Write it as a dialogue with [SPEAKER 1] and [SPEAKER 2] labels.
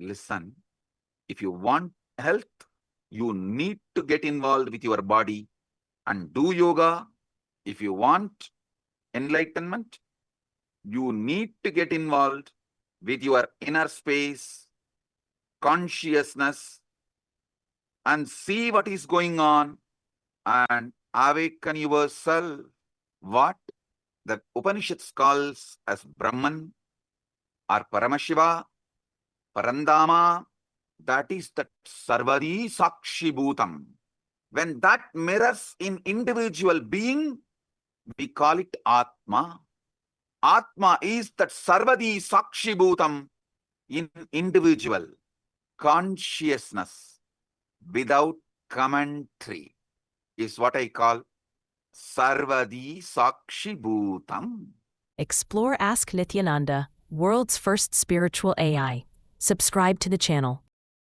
[SPEAKER 1] Listen, if you want health, you need to get involved with your body and do yoga. If you want enlightenment, you need to get involved with your inner space, consciousness, and see what is going on and awaken yourself. What the Upanishads calls as Brahman or Paramashiva, Parandama, that is the Sarvadhi Sakshibutam. When that mirrors in individual being, we call it Atma. Atma is that Sarvadhi Sakshibutam in individual consciousness without commentary is what I call Sarvadhi Sakshibutam.
[SPEAKER 2] Explore Ask Nityananda, world's first spiritual AI. Subscribe to the channel.